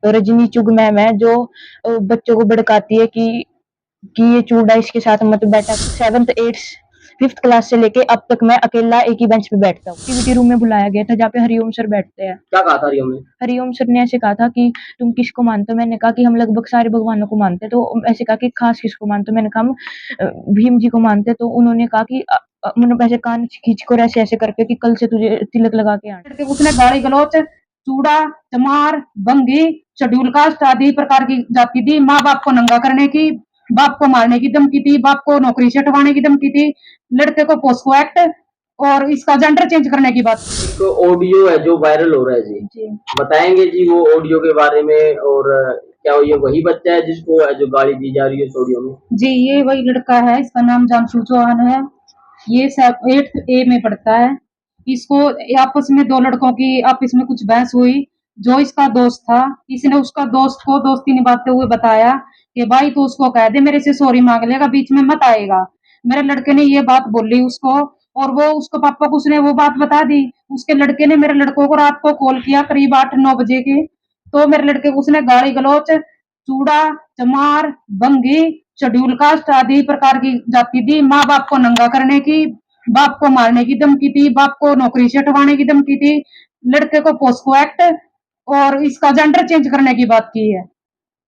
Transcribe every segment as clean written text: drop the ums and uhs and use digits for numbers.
रजनी चुग ma'am है जो बच्चों को भड़काती है कि ये चूड़ा इसके साथ मत बैठा। 7th 8th 5th क्लास से लेके अब तक मैं अकेला एक ही बेंच पे बैठता हूँ। एक्टिविटी रूम में बुलाया गया था जहाँ पे हरिओम सर बैठते हैं। क्या कहा था हरिओम ने? हरिओम सर ने ऐसे कहा था कि तुम किसको मानते हो? मैंने कहा कि हम लगभग सारे भगवानों को मानते हैं। तो ऐसे कहा कि खास किसको मानते हो? मैंने कहा हम भीम जी को मानते हैं। तो उन्होंने कहा कि मैंने ऐसे कान खींच कर ऐसे ऐसे करके कि कल से तुझे तिलक लगा के आना। उसने गाली गलौच, चूड़ा, चमार, बंगी, शेड्यूल कास्ट आदि प्रकार की जाति दी। माँ बाप को नंगा करने की, बाप को मारने की धमकी दी, बाप को नौकरी से हटवाने की धमकी दी, लड़के को पोस्को एक्ट और इसका जेंडर चेंज करने की बात। एक ऑडियो है जो वायरल हो रहा है जी, बताएंगे जी वो ऑडियो के बारे में? और क्या ये वही बच्चा है जिसको जो गाली दी जा रही है इस ऑडियो में? जी ये वही लड़का है, इसका नाम जानशु चौहान है। ये 8th A में पढ़ता है। इसको आपस में दो लड़कों की आपस में कुछ बहस हुई। जो इसका दोस्त था, इसने उसका दोस्त को दोस्ती निभाते हुए बताया कि भाई तू उसको कह दे मेरे से सॉरी मांग लेगा, बीच में मत आएगा। मेरे लड़के ने ये बात बोली उसको और वो उसको पापा को उसने वो बात बता दी। उसके लड़के ने मेरे लड़कों को रात को कॉल किया करीब 8-9 बजे के। तो मेरे लड़के को उसने गाली गलौच, चूड़ा, चमार, बंगी, शेड्यूल कास्ट आदि प्रकार की जाति दी। माँ बाप को नंगा करने की, बाप को मारने की धमकी दी, बाप को नौकरी से हटवाने की धमकी दी, लड़के को पोस्को एक्ट और इसका जेंडर चेंज करने की बात की है।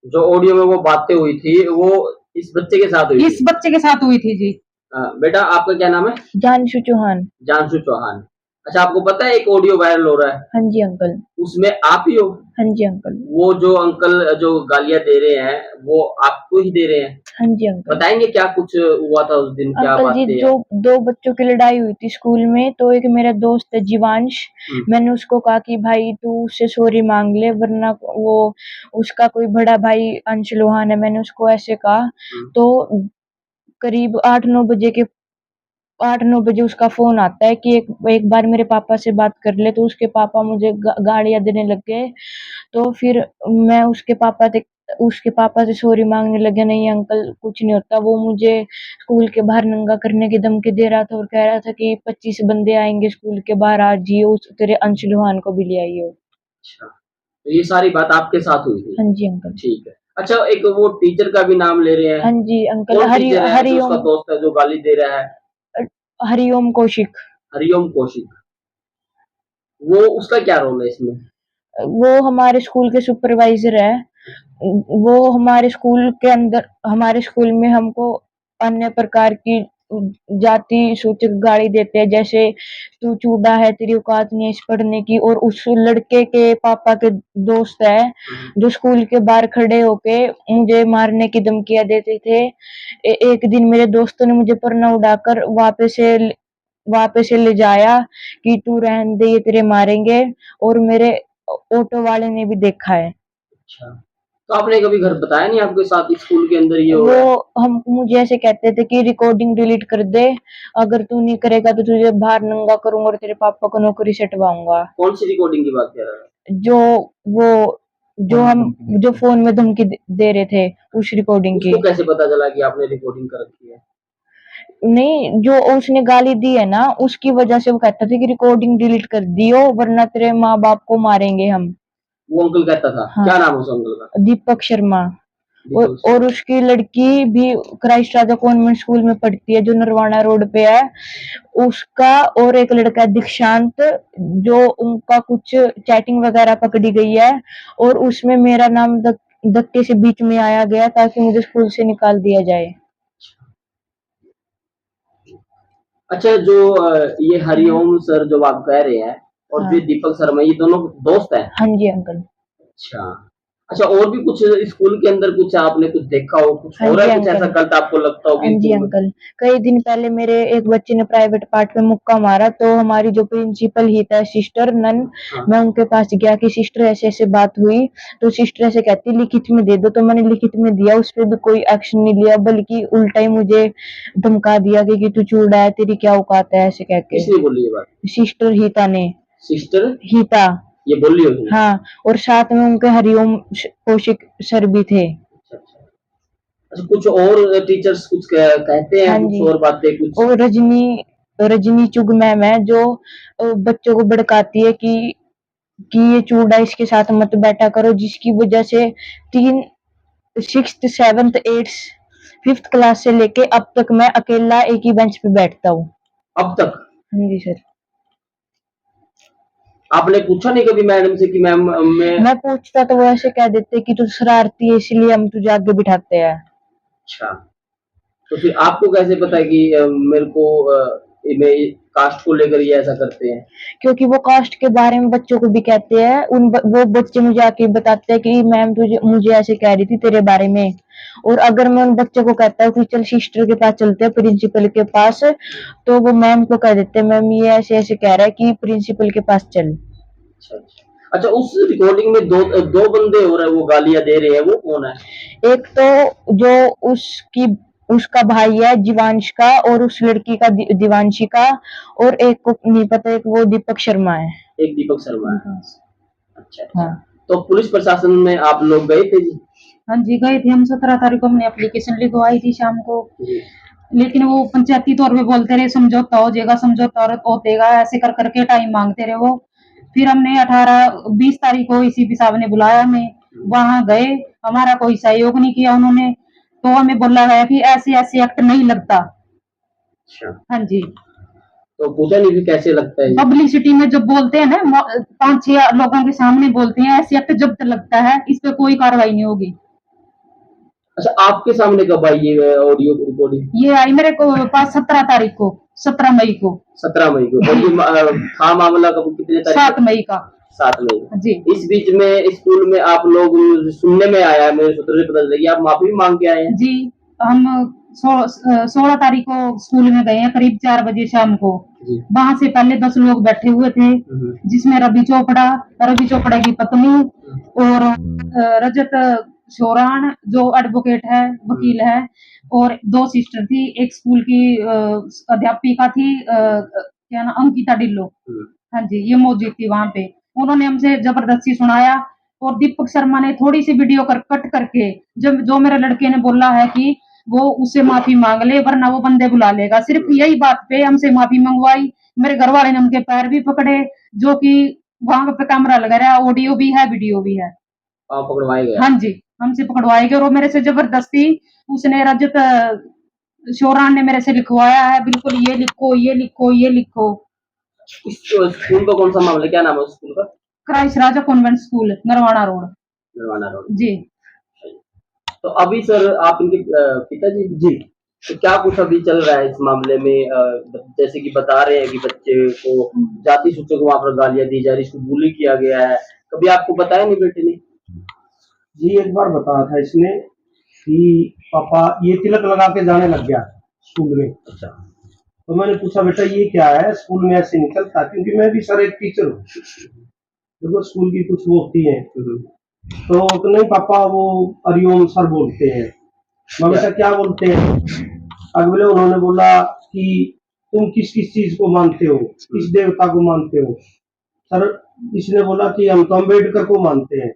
जो ऑडियो में वो बातें हुई थी वो इस बच्चे के साथ हुई इस बच्चे के साथ हुई थी जी। बेटा आपका क्या नाम है? जानशु चौहान। जानशु चौहान। अच्छा, आपको पता है एक ऑडियो वायरल हो रहा है? हाँ जी अंकल। उसमें आप ही हो? हाँ जी अंकल। वो जो अंकल जो गालियां दे रहे हैं वो आपको ही दे रहे हैं? हाँ जी अंकल। बताएंगे क्या कुछ हुआ था उस दिन, क्या अंकल जी बातें? जो दो बच्चों की लड़ाई हुई थी स्कूल में, तो एक मेरा दोस्त है जीवांश, मैंने उसको कहा कि भाई तू उससे सॉरी मांग ले वरना वो उसका कोई बड़ा भाई अंश लोहान है, मैंने उसको ऐसे कहा। तो करीब 8-9 बजे उसका फोन आता है कि एक बार मेरे पापा से बात कर ले। तो उसके पापा मुझे गालियां देने लग गए। तो फिर मैं उसके पापा से सॉरी मांगने लगे। नहीं अंकल कुछ नहीं होता, वो मुझे स्कूल के बाहर नंगा करने की धमकी दे रहा था और कह रहा था कि 25 बंदे आएंगे स्कूल के बाहर, आज ही उस तेरे अंश लोहान को भी ले आइयो। अच्छा, तो ये सारी बात आपके साथ हुई थी? हाँ जी अंकल। ठीक है। अच्छा, एक वो टीचर का भी नाम ले रहे हैं? हाँ जी अंकल। कौन टीचर है जो उसका दोस्त है जो गाली दे रहा है? हरिओम कौशिक। हरिओम कौशिक। वो उसका क्या रोल है इसमें? वो हमारे स्कूल के सुपरवाइजर है। वो हमारे स्कूल में हमको अन्य प्रकार की जाति सूचक गाली देते हैं, जैसे तू चूड़ा है, तेरी औकात नहीं है इस पढ़ने की। और उस लड़के के पापा के दोस्त है जो स्कूल के बाहर खड़े होके मुझे मारने की धमकियां देते थे। एक दिन मेरे दोस्तों ने मुझे परना उड़ाकर वापस से ले जाया कि तू रहने दे, ये तेरे मारेंगे। और मेरे ऑटो वाले ने भी देखा है। अच्छा, तो आपने कभी घर बताया नहीं आपके साथ स्कूल के अंदर ये हो रहा है? वो हम मुझे ऐसे कहते थे कि रिकॉर्डिंग डिलीट कर दे, अगर तू नहीं करेगा तो तुझे बाहर नंगा करूंगा और तेरे पापा को नौकरी से हटवाऊंगा। कौन सी रिकॉर्डिंग की बात कर रहा है? जो फोन में धमकी दे रहे थे उस रिकॉर्डिंग की। उसको कैसे पता चला कि आपने रिकॉर्डिंग कर रखी है? नहीं, जो उसने गाली दी है ना उसकी वजह से वो कहता था कि रिकॉर्डिंग डिलीट कर दियो वरना तेरे माँ बाप को मारेंगे हम। वो अंकल कहता था? हाँ। क्या नाम है उस अंकल का? दीपक शर्मा। और उसकी लड़की भी क्राइस्ट राजा कॉन्वेंट स्कूल में पढ़ती है जो नरवाना रोड पे है। उसका और एक लड़का है दीक्षांत, जो उनका कुछ चैटिंग वगैरह पकड़ी गई है और उसमें मेरा नाम धक्के से बीच में आया गया ताकि मुझे स्कूल से निकाल दिया जाए। अच्छा, जो ये हरिओम सर जो आप कह रहे हैं और हाँ। जो दीपक शर्मा, ये दोनों दोस्त हैं? हाँ जी अंकल। अच्छा। अच्छा, और भी कुछ स्कूल के अंदर कुछ आपने कुछ देखा हो, कुछ हाँ हो रहा जी है, कुछ ऐसा अंकल। गलत आपको लगता हो हाँ जी कि अंकल। कई दिन पहले मेरे एक बच्चे ने प्राइवेट पार्ट में मुक्का मारा, तो हमारी जो प्रिंसिपल ही था सिस्टर नन, मैं उनके पास गया कि सिस्टर ऐसे ऐसे बात हुई। तो सिस्टर ऐसे कहती लिखित में दे दो, तो मैंने लिखित में दिया, उस पर भी कोई एक्शन नहीं लिया बल्कि उल्टा ही मुझे धमका दिया कि तू चूड़ा है, तेरी क्या औकात है, ऐसे कह के। किसने बोली ये बात? सिस्टर हीता ने। सिस्टर हीता। ये बोली होगी? हाँ, और साथ में उनके हरिओम कौशिक सर भी थे। अच्छा अच्छा। अच्छा, कुछ और टीचर्स कुछ कहते हैं? हाँ कुछ जी। और बातें कुछ? और रजनी चुग मैम है जो बच्चों को भड़काती है कि ये चूड़ा इसके साथ मत बैठा करो, जिसकी वजह से 6th 7th 8th 5th class से लेके अब तक मैं अकेला एक ही बेंच पे बैठता हूँ। अब तक हाँ जी सर। आपने पूछा नहीं कभी मैडम से कि मैम मैं पूछता तो वो ऐसे कह देते कि तू शरारती है इसलिए हम तुझे आगे बिठाते हैं। अच्छा, तो फिर आपको कैसे पता है कि मेरे को मैं कास्ट को लेकर ये ऐसा करते हैं? क्योंकि वो कास्ट के बारे में बच्चों को भी कहते हैं, वो बच्चे मुझे आके बताते हैं कि मैम तुझे मुझे ऐसे कह रही थी तेरे बारे में। और अगर मैं उन बच्चों को कहता हूँ कि चल सिस्टर के पास चलते हैं, प्रिंसिपल के पास, तो वो मैम को कह देते हैं मैम ये ऐसे ऐसे कह रहा है कि प्रिंसिपल के पास चल। अच्छा अच्छा। अच्छा, उस रिकॉर्डिंग में दो बंदे हो रहे हैं, वो गालियां दे रहे हैं, वो कौन है? एक तो जो उसकी उसका भाई है जीवांश का, और उस लड़की का दिवांशी का, और एक को नहीं पता, एक वो दीपक शर्मा है। एक दीपक शर्मा है। अच्छा अच्छा। हाँ तो पुलिस प्रशासन में आप लोग गए थे जी? हाँ जी गए थे हम। 17 तारीख को हमने एप्लीकेशन लिखवाई थी शाम को, जी। लेकिन वो पंचायती तौर पे बोलते रहे समझौता हो जाएगा, समझौता होतेगा, ऐसे कर करके टाइम मांगते रहे वो। फिर हमने 18-20 तारीख को इसी साहब ने बुलाया हमें, वहां गए, हमारा कोई सहयोग नहीं किया उन्होंने। तो हमें बोला गया कि ऐसे ऐसे एक्ट नहीं लगता। अच्छा, हाँ जी। तो पूछा नहीं फिर कैसे लगता है जी? पब्लिसिटी में जब बोलते हैं ना, 5-6 लोगों के सामने बोलते हैं ऐसे एक्ट जब तक लगता है, इस पे कोई कार्रवाई नहीं होगी। अच्छा, आपके सामने कब आई ये ऑडियो रिकॉर्डिंग? ये आई मेरे को पास 17 तारीख को, 17 मई को। 17 मई को। और ये था मामला कब, कितने तारीख 7 मई का। 7 मई को। जी। इस बीच में स्कूल में आप लोग, सुनने में आया है, मेरे सूत्रों से पता चला कि आप माफी भी मांग के आए हैं? जी, हम 16 तारीख को स्कूल में गए हैं करीब 4 बजे शाम को। वहां से पहले 10 लोग बैठे हुए थे, जिसमें रवि चोपड़ा की पत्नी और रजत शोरान जो एडवोकेट है, वकील है, और 2 सिस्टर थी, एक स्कूल की अध्यापिका थी, क्या नाम, अंकिता डिल्लो। हाँ जी, ये मौजूद थी वहां पे। उन्होंने हमसे जबरदस्ती सुनाया, और दीपक शर्मा ने थोड़ी सी वीडियो कट करके, जब जो मेरे लड़के ने बोला है कि वो उससे माफी मांग ले वरना वो बंदे बुला लेगा, सिर्फ यही बात पे हमसे माफी मंगवाई। मेरे घर वाले ने उनके पैर भी पकड़े, जो कि वहां पे कैमरा लगा रहा, ऑडियो भी है, वीडियो भी है। आप पकड़वाए गए? हाँ जी, हमसे पकड़वाए गए, और मेरे से जबरदस्ती उसने रजत शोरान ने मेरे से लिखवाया है, बिल्कुल ये लिखो ये लिखो ये लिखो। इस स्कूल का कौन सा मामला, क्या नाम है उस स्कूल का? Christ Raja convent school, Narwana road. Narwana road. जी। तो अभी सर आप इनके पिताजी जी, तो क्या कुछ अभी चल रहा है इस मामले में? जैसे कि बता रहे हैं कि बच्चे को जाति सूचक वहां पर गालियां दी जा रही, इसको बुली किया गया है, कभी आपको बताया नहीं बेटे ने? जी एक बार बताया था इसने कि पापा ये तिलक लगा के जाने लग गया स्कूल में। अच्छा। तो मैंने पूछा बेटा ये क्या है, स्कूल में ऐसे निकलता, क्योंकि मैं भी सर एक टीचर हूँ, देखो स्कूल की कुछ वो होती है। तो नहीं पापा वो हरिओम सर बोलते हैं। मैं बेटा क्या बोलते हैं? अगले उन्होंने बोला कि तुम किस किस चीज को मानते हो, किस देवता को मानते हो? सर इसने बोला कि हम तो अम्बेडकर को मानते हैं।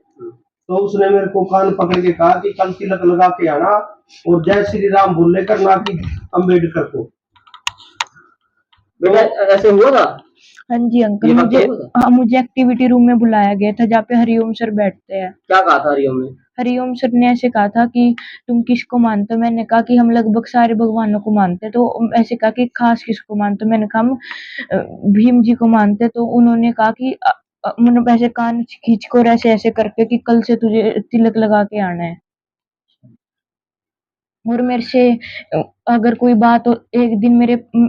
तो उसने मेरे को कान पकड़ के कहा कि कल तिलक लगा के आना और जय श्री राम बोल लेकर, ना कि अम्बेडकर को। बेटा ऐसे हुआ था? हाँ जी अंकल, मुझे एक्टिविटी रूम में बुलाया गया था जहाँ पे हरिओम सर बैठते हैं। क्या कहा था हरिओम ने? हरिओम सर ने ऐसे कहा था कि तुम किसको मानते हो? मैंने कहा कि हम लगभग सारे भगवानों को मानते हैं। तो ऐसे कहा कि खास किसको मानते हो? मैंने कहा हम भीम जी को मानते। तो उन्होंने कहा कि मैंने ऐसे कान खींच कर ऐसे ऐसे करके कि कल से तुझे तिलक लगा के आना है। और मेरे से अगर कोई बात हो, एक दिन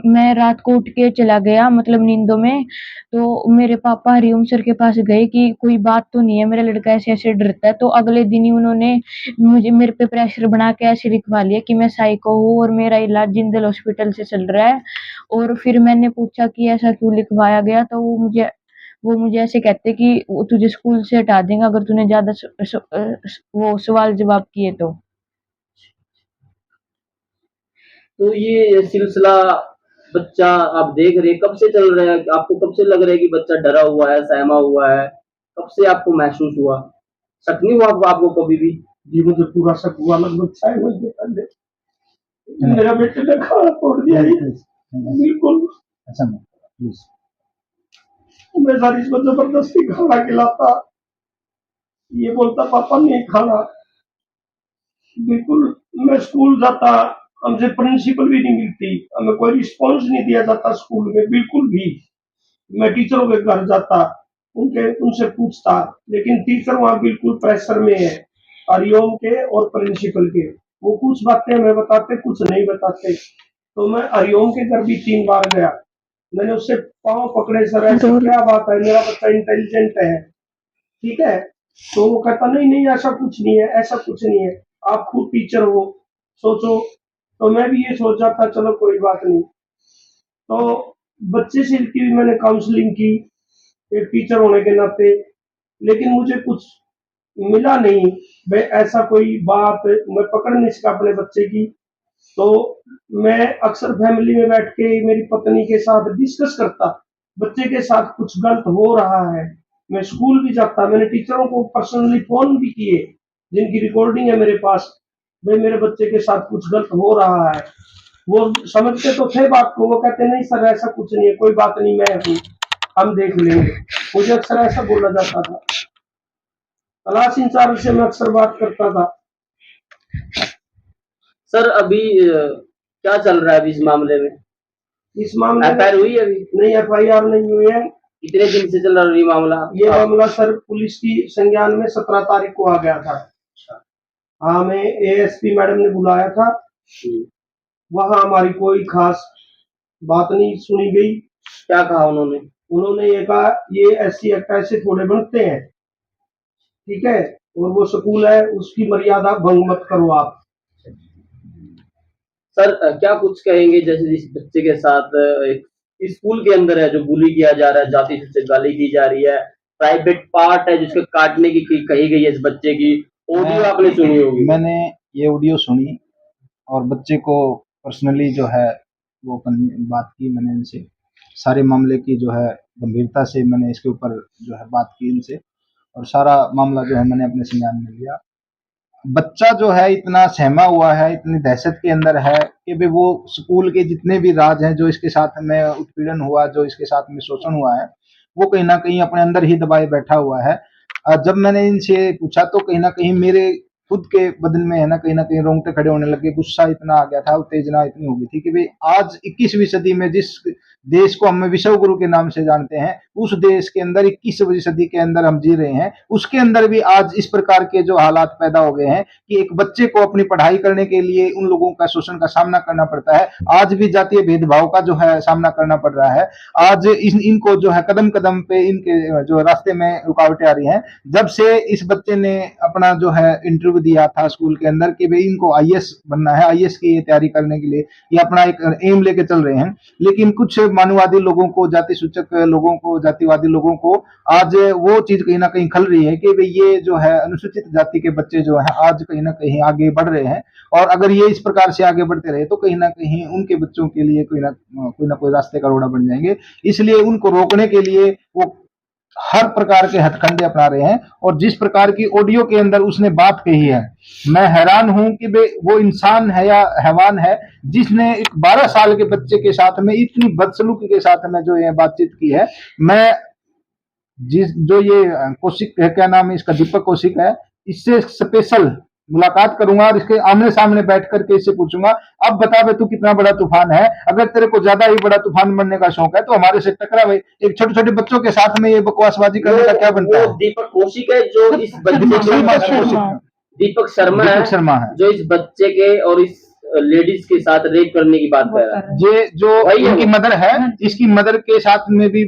मैं रात को उठ के चला गया, मतलब नींदों में, तो मेरे पापा हरिओम सर के पास गए कि कोई बात तो नहीं है, मेरा लड़का ऐसे ऐसे डरता है। तो अगले दिन ही उन्होंने मेरे पे प्रेशर बना के ऐसे लिखवा लिया कि मैं साइको हूँ और मेरा इलाज जिंदल हॉस्पिटल से चल रहा है। और फिर मैंने पूछा कि ऐसा क्यों लिखवाया गया, तो वो मुझे ऐसे कहते कि तुझे स्कूल से हटा देंगे अगर तूने ज्यादा वो सवाल जवाब किए तो। तो ये सिलसिला बच्चा आप देख रहे कब से चल रहा है? आपको कब से लग रहा है कि बच्चा डरा हुआ है, सहमा हुआ है? कब से आपको महसूस हुआ? शक नहीं हुआ आपको कभी भी? जी मुझे पूरा शक हुआ, लगभग 6 महीने पहले मेरा बेटे ने खाना तोड़ दिया। बिल्कुल। मैं सर इसको जबरदस्ती खाना खिलाता, ये बोलता पापा नहीं खाना। बिल्कुल, मैं स्कूल जाता, हमसे प्रिंसिपल भी नहीं मिलती, हमें कोई रिस्पॉन्स नहीं दिया जाता स्कूल में बिल्कुल भी। मैं टीचरों के घर जाता, उनके उनसे पूछता, लेकिन टीचर वहाँ बिल्कुल प्रेशर में है, हरिओम के और प्रिंसिपल के। वो कुछ बातें हमें बताते, कुछ नहीं बताते। तो मैं हरिओम के घर भी 3 बार गया। मैंने उससे पाँव पकड़े, सर ऐसी क्या बात है, मेरा बच्चा इंटेलिजेंट है, ठीक है? तो वो कहता नहीं नहीं ऐसा कुछ नहीं है, ऐसा कुछ नहीं है, आप खुद टीचर हो, सोचो। तो मैं भी ये सोच जाता चलो कोई बात नहीं। तो बच्चे से की भी मैंने काउंसलिंग की एक टीचर होने के नाते, लेकिन मुझे कुछ मिला नहीं। भाई ऐसा कोई बात मैं पकड़ नहीं सका अपने बच्चे की। तो मैं अक्सर फैमिली में बैठ के मेरी पत्नी के साथ डिस्कस करता, बच्चे के साथ कुछ गलत हो रहा है। मैं स्कूल भी जाता, मैंने टीचरों को पर्सनली फोन भी किए, जिनकी रिकॉर्डिंग है मेरे पास, भाई मेरे बच्चे के साथ कुछ गलत हो रहा है। वो समझते तो थे बात को, वो कहते नहीं सर ऐसा कुछ नहीं है, कोई बात नहीं, मैं हूँ, हम देख लेंगे। मुझे अक्सर ऐसा बोला जाता था। क्लास इंचार्ज से मैं अक्सर बात करता था। सर अभी क्या चल रहा है अभी इस मामले में? इस मामले में एफआईआर हुई है अभी? नहीं, एफआईआर नहीं हुई है। कितने दिन से चल रहा है ये मामला? ये मामला सर पुलिस की संज्ञान में 17 तारीख को आ गया था। हाँ, हमें एएसपी मैडम ने बुलाया था, वहाँ हमारी कोई खास बात नहीं सुनी गई। क्या कहा उन्होंने? उन्होंने ये कहा ये SC एक्ट ऐसे थोड़े बनते हैं, ठीक है, और वो स्कूल है, उसकी मर्यादा भंग मत करो आप। सर क्या कुछ कहेंगे जैसे इस बच्चे के साथ एक स्कूल के अंदर है जो बुली किया जा रहा है, जाति से गाली दी जा रही है, प्राइवेट पार्ट है जिसके काटने की कही गई है इस बच्चे की, ऑडियो आपने सुनी होगी। मैंने ये ऑडियो सुनी और बच्चे को पर्सनली जो है वो बात की मैंने इनसे, सारे मामले की जो है गंभीरता से मैंने इसके ऊपर जो है बात की इनसे, और सारा मामला जो है मैंने अपने संज्ञान में लिया। बच्चा जो है इतना सहमा हुआ है, इतनी दहशत के अंदर है कि भाई वो स्कूल के जितने भी राज हैं, जो इसके साथ में उत्पीड़न हुआ, जो इसके साथ में शोषण हुआ है, वो कहीं ना कहीं अपने अंदर ही दबाए बैठा हुआ है। जब मैंने इनसे पूछा तो कहीं ना कहीं मेरे खुद के बदन में है ना कहीं रोंगटे खड़े होने लगे, गुस्सा इतना आ गया था, उत्तेजना इतनी हो गई थी कि भाई आज 21वीं सदी में जिस देश को हम विश्व गुरु के नाम से जानते हैं, उस देश के अंदर 21वीं सदी के अंदर हम जी रहे हैं, उसके अंदर भी आज इस प्रकार के जो हालात पैदा हो गए हैं कि एक बच्चे को अपनी पढ़ाई करने के लिए उन लोगों का शोषण का सामना करना पड़ता है। आज भी जातीय भेदभाव का जो है सामना करना पड़ रहा है। आज इनको जो है कदम कदम पे इनके जो रास्ते में रुकावटें आ रही हैं। जब से इस बच्चे ने अपना जो है इंटरव्यू दिया था स्कूल के अंदर कि भाई इनको आईएएस बनना है, आईएएस की ये तैयारी करने के लिए ये अपना एक एम लेके चल रहे हैं, लेकिन कुछ मानववादी लोगों को, जाति सूचक लोगों को, जातिवादी लोगों को आज वो चीज कहीं ना कहीं खल रही है कि भाई ये जो है अनुसूचित जाति के बच्चे जो है आज कहीं ना कहीं आगे बढ़ रहे हैं, और अगर ये इस प्रकार से आगे बढ़ते रहे तो कहीं ना कहीं उनके बच्चों के लिए कोई ना कोई रास्ते का रोड़ा बन जाएंगे। इसलिए उनको रोकने के लिए वो हर प्रकार के हथकंडे अपना रहे हैं। और जिस प्रकार की ऑडियो के अंदर उसने बात कही है, मैं हैरान हूं कि वो इंसान है या हैवान है जिसने एक 12 साल के बच्चे के साथ में इतनी बदसलूकी के साथ में जो ये बातचीत की है। मैं जो ये कौशिक है, क्या नाम है इसका, दीपक कौशिक है, इससे स्पेशल मुलाकात करूंगा और इसके आमने सामने बैठ करके इससे पूछूंगा, अब बता बे तू कितना बड़ा तूफान है, अगर तेरे को ज्यादा ही बड़ा तूफान बनने का शौक है तो हमारे से टकरा भाई, एक छोटे छोटे बच्चों के साथ में ये बकवासबाजी करने का क्या बनता है। दीपक कौशिक है जो इस बच्चे दीपक शर्मा दीपक शर्मा है जो इस बच्चे के और इस लेडीज के साथ रेप करने की बात कर रहा है। ये जो इनकी मदर है, इसकी मदर के साथ में भी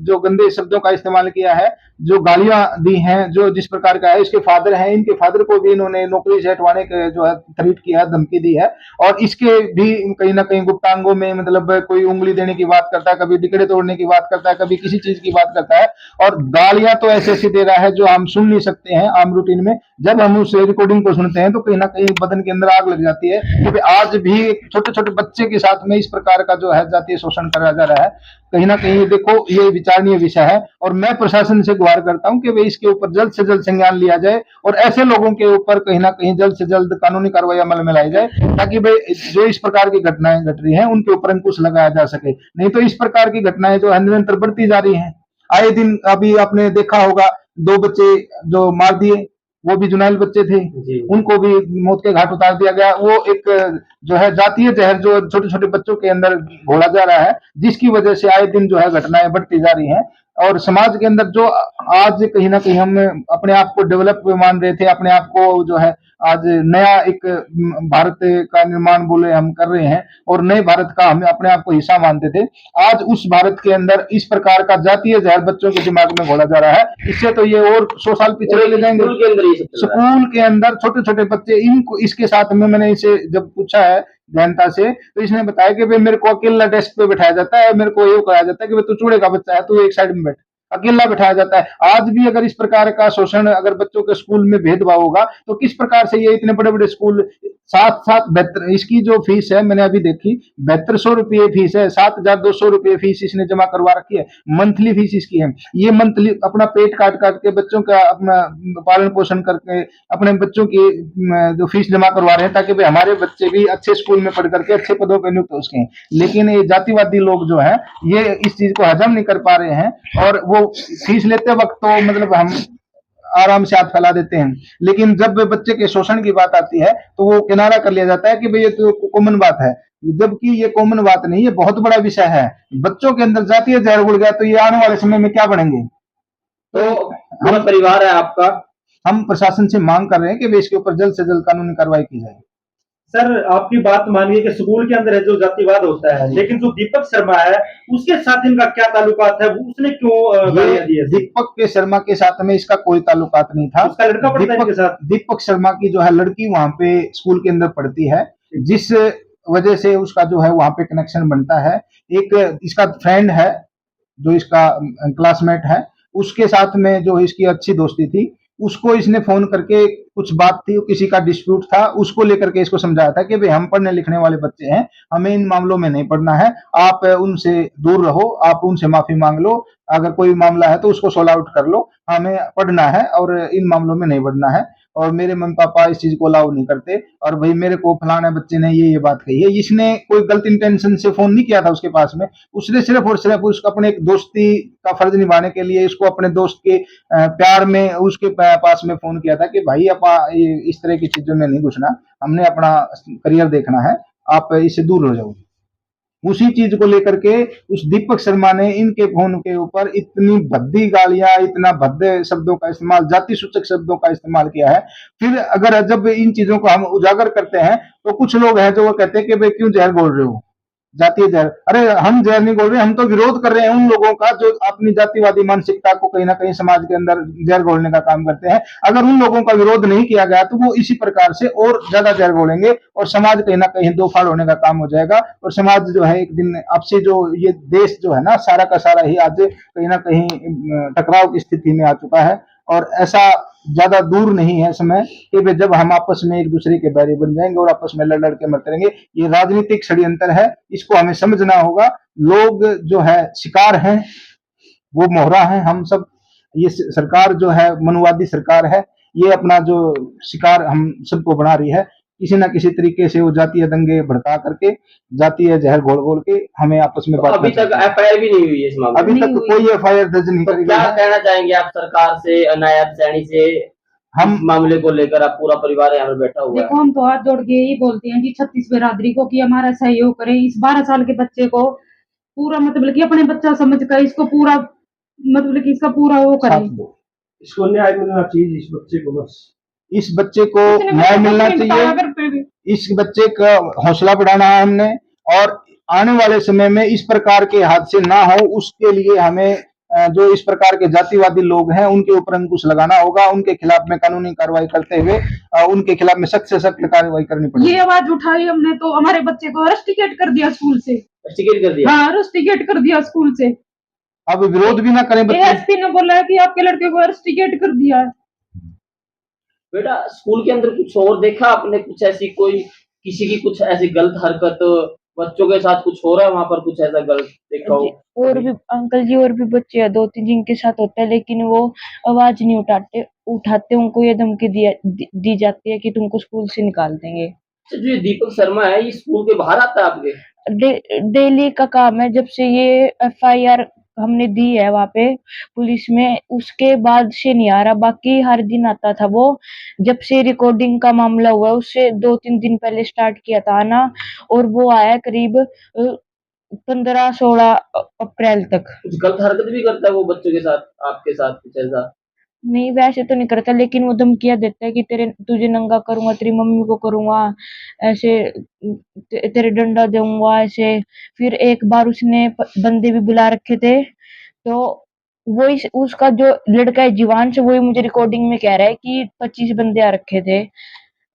जो गंदे शब्दों का इस्तेमाल किया है, जो गालियां दी हैं, जो जिस प्रकार का है, इसके फादर हैं, इनके फादर को भी इन्होंने नौकरी से हटवाने के जो है थ्रेट किया है, धमकी दी है, और इसके भी कहीं ना कहीं गुप्तांगों में मतलब कोई उंगली देने की बात करता है, कभी टिकड़े तोड़ने की बात करता है, कभी किसी चीज की बात करता है, और गालियां तो ऐसे ऐसी दे रहा है जो हम सुन नहीं सकते हैं आम रूटीन में। जब हम उस रिकॉर्डिंग को सुनते हैं तो कहीं ना कहीं बदन के अंदर आग लग जाती है कि आज भी छोटे छोटे बच्चे के साथ में इस प्रकार का जो है जातीय शोषण करा जा रहा है। कहीं ना कहीं देखो ये विचारणीय विषय है, और मैं प्रशासन से गुहार करता हूं कि वे इसके ऊपर जल्द से जल्द संज्ञान लिया जाए और ऐसे लोगों के ऊपर कहीं ना कहीं जल्द से जल्द कानूनी कार्रवाई अमल में लाई जाए, ताकि भाई जो इस प्रकार की घटनाएं घट रही हैं उनके ऊपर अंकुश लगाया जा सके। नहीं तो इस प्रकार की घटनाएं जो है निरंतर बढ़ती जा रही हैं। आए दिन अभी आपने देखा होगा 2 बच्चे जो मार दिए, वो भी जुनैल बच्चे थे, जी। उनको भी मौत के घाट उतार दिया गया। वो एक जो है जातीय जहर जो छोटे-छोटे बच्चों के अंदर घोला जा रहा है, जिसकी वजह से आए दिन जो है घटनाएँ बढ़ती जा रही हैं और समाज के अंदर जो आज कहीं न कहीं हम अपने आप को डेवलप मान रहे थे, अपने आप को जो है आज नया एक भारत का निर्माण बोले हम कर रहे हैं और नए भारत का हम अपने आप को हिस्सा मानते थे। आज उस भारत के अंदर इस प्रकार का जातीय जहर बच्चों के दिमाग में घोला जा रहा है। इससे तो ये और 100 साल पीछे चले जाएंगे। स्कूल के अंदर ये सब चल रहा है। स्कूल के अंदर छोटे-छोटे बच्चे इनको इसके साथ में मैंने इसे जब पूछा है गहनता से, तो इसने बताया कि भई मेरे को अकेला डेस्क पे बिठाया जाता है, मेरे को ये कहा जाता है कि भई तू चूड़े का बच्चा है, तू एक साइड में बैठ। अकेला बिठाया जाता है। आज भी अगर इस प्रकार का शोषण अगर बच्चों के स्कूल में भेदभाव होगा, तो किस प्रकार से ये इतने बड़े-बड़े स्कूल 7-7 72 इसकी जो फीस है मैंने अभी देखी 7200 रुपये फीस है, 7200 रुपये फीस इसने जमा करवा रखी है। मंथली फीस इसकी है। ये मंथली अपना पेट काट-काट के बच्चों का अपना पालन पोषण करके अपने बच्चों की जो फीस जमा करवा रहे हैं ताकि भाई हमारे बच्चे भी अच्छे स्कूल में पढ़ करके अच्छे पदों पर नियुक्त हो सकें। लेकिन ये जातिवादी लोग जो है ये इस चीज को हजम नहीं कर पा रहे हैं और वो फीस लेते वक्त तो मतलब हम आराम से हाथ फैला देते हैं, लेकिन जब बच्चे के शोषण की बात आती है तो वो किनारा कर लिया जाता है कि भाई ये तो कॉमन बात है, जबकि ये कॉमन बात नहीं, ये बहुत बड़ा विषय है। बच्चों के अंदर जातीय जहर घुल गया तो ये आने वाले समय में क्या बनेंगे। तो पूरा परिवार है आपका। हम प्रशासन से मांग कर रहे हैं कि भाई इसके ऊपर जल्द से जल्द कानूनी कार्रवाई की जाए। सर आपकी बात मानिए कि स्कूल के अंदर है जो जातिवाद होता है, लेकिन जो दीपक शर्मा है उसके साथ इनका क्या ताल्लुकात है, वो उसने क्यों गालियां दी है? दीपक के शर्मा के साथ में इसका कोई ताल्लुकात नहीं था। उसका लड़का पढ़ता है इनके साथ। दीपक शर्मा की जो है लड़की वहां पे स्कूल के अंदर पढ़ती है, जिस वजह से उसका जो है वहां पे कनेक्शन बनता है। एक इसका फ्रेंड है जो इसका क्लासमेट है, उसके साथ में जो इसकी अच्छी दोस्ती थी, उसको इसने फोन करके कुछ बात थी, किसी का डिस्प्यूट था, उसको लेकर के इसको समझाया था कि भाई हम पढ़ने लिखने वाले बच्चे हैं, हमें इन मामलों में नहीं पढ़ना है, आप उनसे दूर रहो, आप उनसे माफी मांग लो, अगर कोई मामला है तो उसको सॉल्व आउट कर लो, हमें पढ़ना है और इन मामलों में नहीं बढ़ना है। और मेरे मम्मी पापा इस चीज को अलाउ नहीं करते और भाई मेरे को फलाने बच्चे ने ये बात कही है। इसने कोई गलत इंटेंशन से फोन नहीं किया था उसके पास में, उसने सिर्फ और सिर्फ उसको अपने एक दोस्ती का फर्ज निभाने के लिए उसको अपने दोस्त के प्यार में उसके पास में फोन किया था कि भाई आप इस तरह की चीजों में नहीं घुसना, हमने अपना करियर देखना है, आप इससे दूर हो जाओ। उसी चीज को लेकर के उस दीपक शर्मा ने इनके फोन के ऊपर इतनी भद्दी गालियां, इतना भद्दे शब्दों का इस्तेमाल, जाति सूचक शब्दों का इस्तेमाल किया है। फिर अगर जब इन चीजों को हम उजागर करते हैं तो कुछ लोग हैं जो वो कहते हैं कि भाई क्यों जहर बोल रहे हो, जातीय जहर। अरे हम जहर नहीं बोल रहे, हम तो विरोध कर रहे हैं उन लोगों का जो अपनी जातिवादी मानसिकता को कहीं ना कहीं समाज के अंदर जहर घोलने का काम करते हैं। अगर उन लोगों का विरोध नहीं किया गया तो वो इसी प्रकार से और ज्यादा जहर घोलेंगे और समाज कहीं ना कहीं दो फाड़ होने का काम हो जाएगा और समाज जो है एक दिन आपसे जो ये देश जो है ना सारा का सारा ही आज कहीं ना कहीं टकराव की स्थिति में आ चुका है। और ऐसा ज्यादा दूर नहीं है समय कि जब हम आपस में एक दूसरे के बैरी बन जाएंगे और आपस में लड़ लड़ के मरते रहेंगे। ये राजनीतिक षड्यंत्र है, इसको हमें समझना होगा। लोग जो है शिकार हैं, वो मोहरा है हम सब। ये सरकार जो है मनुवादी सरकार है, ये अपना जो शिकार हम सबको बना रही है। किसी ना किसी तरीके से वो जातीय दंगे भड़का करके जातीय जहर घोल घोल के हमें आपस में तो अभी तक एफआईआर भी नहीं हुई है इस मामले में। अभी तक कोई एफआईआर दर्ज नहीं तो करी क्या गई है। कहना चाहेंगे आप सरकार से, नायब सैनी से, हम मामले को लेकर? आप पूरा परिवार यहाँ पे बैठा हुआ है। देखो हम तो हाथ जोड़ के यही बोलते हैं कि 36 बिरादरी को कि हमारा सहयोग करें, इस 12 साल के बच्चे को पूरा मतलब कि अपने बच्चा समझ कर इसको पूरा मतलब कि इसका पूरा वो साथ करें। दो। इसको न्याय मिलना चाहिए इस बच्चे को, बस इस बच्चे को न्याय मिलना चाहिए, इस बच्चे का हौसला बढ़ाना है हमने और आने वाले समय में इस प्रकार के हादसे ना हो उसके लिए हमें जो इस प्रकार के जातिवादी लोग हैं उनके ऊपर अंकुश लगाना होगा। उनके खिलाफ में कानूनी कार्रवाई करते हुए उनके खिलाफ में सख्त से सख्त कार्रवाई करनी पड़ेगी। ये आवाज उठाई हमने तो हमारे बच्चे को रस्टिकेट कर दिया स्कूल से। रस्टिकेट कर दिया? हाँ रस्टिकेट कर दिया स्कूल से। अब विरोध भी ना करें बच्चे। एएसपी ने बोला है कि आपके लड़के को रस्टिकेट कर दिया है। बेटा स्कूल के अंदर कुछ और देखा आपने? कुछ ऐसी कोई किसी की कुछ ऐसी गलत हरकत, बच्चों के साथ कुछ हो रहा है वहां पर, कुछ ऐसा गलत देखा हो? और भी अंकल जी और भी बच्चे हैं 2-3 जिनके साथ होता है, लेकिन वो आवाज नहीं उठाते उनको ये धमकी दी जाती है कि तुमको स्कूल से निकाल देंगे। जो ये दीपक शर्मा है ये स्कूल के बाहर आता है आपके? डेली का काम है। जब से ये एफआईआर हमने दी है वहाँ पे पुलिस में, उसके बाद से नहीं आ रहा। बाकी हर दिन आता था वो। जब से रिकॉर्डिंग का मामला हुआ है, उससे 2-3 दिन पहले स्टार्ट किया था आना, और वो आया करीब 15-16 अप्रैल तक। कुछ गलत हरकत भी करता है वो बच्चों के साथ, आपके साथ कुछ ऐसा? नहीं, वैसे तो नहीं करता, लेकिन वो धमकियाँ देता है कि तुझे नंगा करूँगा, तेरी मम्मी को करूँगा, ऐसे तेरे डंडा दूँगा ऐसे। फिर एक बार उसने बंदे भी बुला रखे थे, तो वो उसका जो लड़का है जीवांश, वही मुझे रिकॉर्डिंग में कह रहा है कि 25 बंदे आ रखे थे।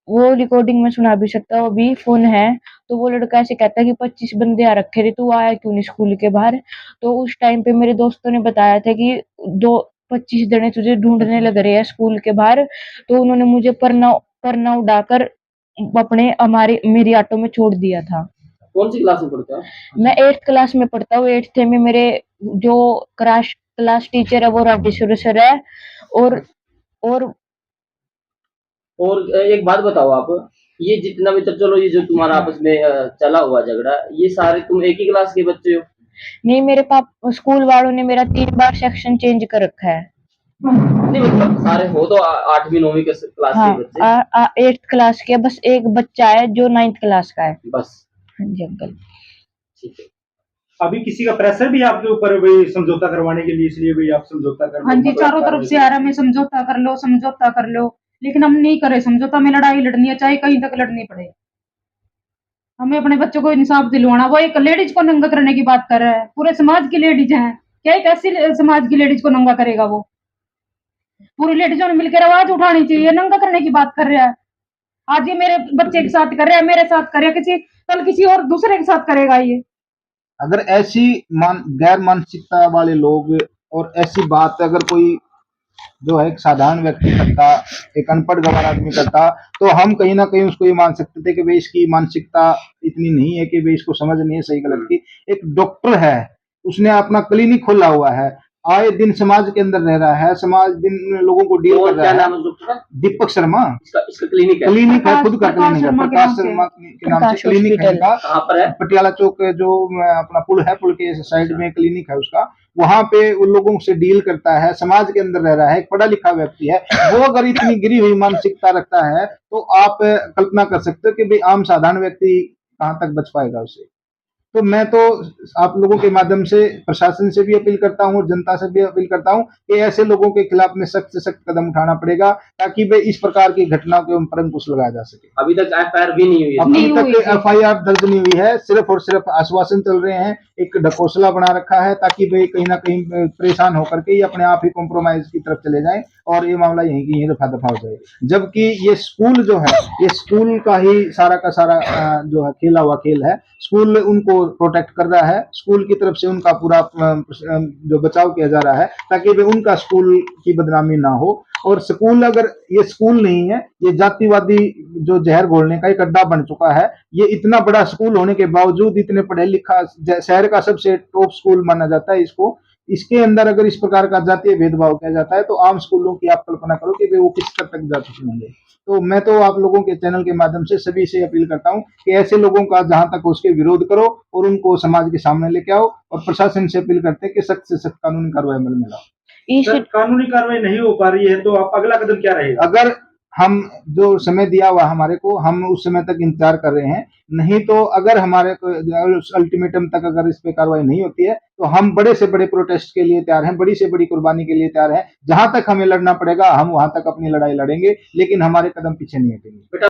वो रिकॉर्डिंग में सुना भी सकता हूँ, अभी फोन है। तो वो लड़का ऐसे कहता है कि 25 बंदे आ रखे थे, तू आया क्यों नहीं स्कूल के बाहर। तो उस टाइम पे मेरे दोस्तों ने बताया था कि दो 25 जने तुझे ढूंढने लग रहे हैं स्कूल के बाहर। तो उन्होंने मुझे परना परना उड़ाकर अपने हमारी मेरी ऑटो में छोड़ दिया था। कौन सी क्लास में पढ़ते हो? मैं 8th क्लास में पढ़ता हूँ। 8th में मेरे जो क्लास टीचर है वो राजेश्वर सर है। और और और एक बात बताओ आप, ये जितना भी, चलो ये जो तुम्हारा आपस में चला हुआ झगड़ा, ये सारे तुम एक ही क्लास के बच्चे हो? नहीं, मेरे पाप स्कूल वालों ने मेरा 3 बार सेक्शन चेंज कर रखा है। नहीं मतलब सारे हो तो 8वीं 9वीं क्लास के हाँ, बच्चे? 8th क्लास के बस एक बच्चा है जो 9th क्लास का है। बस, हाँ जी अंकल। ठीक है। अभी किसी का प्रेशर भी आपके ऊपर भाई समझौता करवाने के लिए, इसलिए भाई आप समझौता कर लो? हाँ जी, चारों तरफ से आ रहा है, मैं समझौता कर लो, समझौता कर लो, लेकिन हम नहीं करे समझौता। में लड़ाई लड़नी है, चाहे कहीं तक लड़नी पड़े। हमें अपने बच्चों को इंसाफ दिलवाना। वो एक लेडीज को नंगा करने की बात कर रहा है, पूरे समाज की लेडीज हैं, क्या एक ऐसी समाज की लेडीज को नंगा करेगा वो? पूरी लेडीजों ने मिलकर आवाज उठानी चाहिए। नंगा करने की बात कर रहा है। आज ये मेरे बच्चे के साथ कर रहा है, मेरे साथ करे, कल किसी और दूसरे के साथ करेगा ये। अगर ऐसी गैर मानसिकता वाले लोग और ऐसी बात अगर कोई जो है एक साधारण व्यक्ति करता, एक अनपढ़ गंवार आदमी करता, तो हम कहीं ना कहीं उसको ये मान सकते थे कि भाई इसकी मानसिकता इतनी नहीं है कि भाई इसको समझ नहीं है सही गलत की। एक डॉक्टर है, उसने अपना क्लिनिक खोला हुआ है, आए दिन समाज के अंदर रह रहा है, समाज दिन लोगों को डील और कर क्या रहा नाम है। है डॉक्टर का? दीपक शर्मा। इसका क्लिनिक है? क्लिनिक है, खुद का प्रकाश क्लिनिक है, शर्मा के प्रकाश नाम से। शर्मा के नाम से प्रकाश क्लिनिक है हॉस्पिटल। इनका। कहाँ पर है? पटियाला चौक जो अपना पुल है, पुल के साइड में क्लिनिक है उसका। वहां पे उन लोगों से डील करता है, समाज के अंदर रह रहा है, एक पढ़ा लिखा व्यक्ति है। वो अगर इतनी गिरी हुई मानसिकता रखता है, तो आप कल्पना कर सकते हो कि भाई आम साधारण व्यक्ति कहाँ तक बच पाएगा उससे। तो मैं तो आप लोगों के माध्यम से प्रशासन से भी अपील करता हूँ और जनता से भी अपील करता हूँ कि ऐसे लोगों के खिलाफ में सख्त से सख्त कदम उठाना पड़ेगा, ताकि वे इस प्रकार की घटनाओं के ऊपर अंकुश लगाया जा सके। अभी तक FIR भी नहीं हुई है? अभी नहीं हुई तक थी। FIR दर्ज नहीं हुई है, सिर्फ और सिर्फ आश्वासन चल रहे हैं, एक ढकोसला बना रखा है, ताकि वे कहीं ना कहीं परेशान होकर के ये अपने आप ही कॉम्प्रोमाइज की तरफ चले जाएं और ये मामला यहीं की यहीं दफा दफा हो जाए। जबकि ये स्कूल जो है, ये स्कूल का ही सारा का सारा जो है खेला हुआ खेल है। स्कूल उनको प्रोटेक्ट कर रहा है, स्कूल की तरफ से उनका पूरा जो बचाव किया जा रहा है, ताकि वे उनका स्कूल की बदनामी ना हो। और स्कूल, अगर ये स्कूल नहीं है, ये जातिवादी जो जहर घोलने का एक अड्डा बन चुका है। ये इतना बड़ा स्कूल होने के बावजूद, इतने पढ़े लिखा, शहर का सबसे टॉप स्कूल माना जाता है इसको, इसके अंदर अगर इस प्रकार का जातीय भेदभाव किया जाता है, तो आम स्कूलों की आप कल्पना करो कि वो किस स्तर तक जा चुके होंगे। तो मैं तो आप लोगों के चैनल के माध्यम से सभी से अपील करता हूं कि ऐसे लोगों का जहां तक उसके विरोध करो और उनको समाज के सामने लेके आओ, और प्रशासन से अपील करते हैं कि सख्त से सख्त कानूनी कार्रवाई अमल में लाओ। सर, कानूनी कार्रवाई नहीं हो पा रही है तो आप अगला कदम क्या रहेगा? अगर हम जो समय दिया हुआ हमारे को, हम उस समय तक इंतजार कर रहे हैं। नहीं तो अगर हमारे को अल्टीमेटम तक अगर इस पे कार्रवाई नहीं होती है, तो हम बड़े से बड़े प्रोटेस्ट के लिए तैयार हैं, बड़ी से बड़ी कुर्बानी के लिए तैयार हैं। जहां तक हमें लड़ना पड़ेगा हम वहां तक अपनी लड़ाई लड़ेंगे, लेकिन हमारे कदम पीछे नहीं हटेंगे।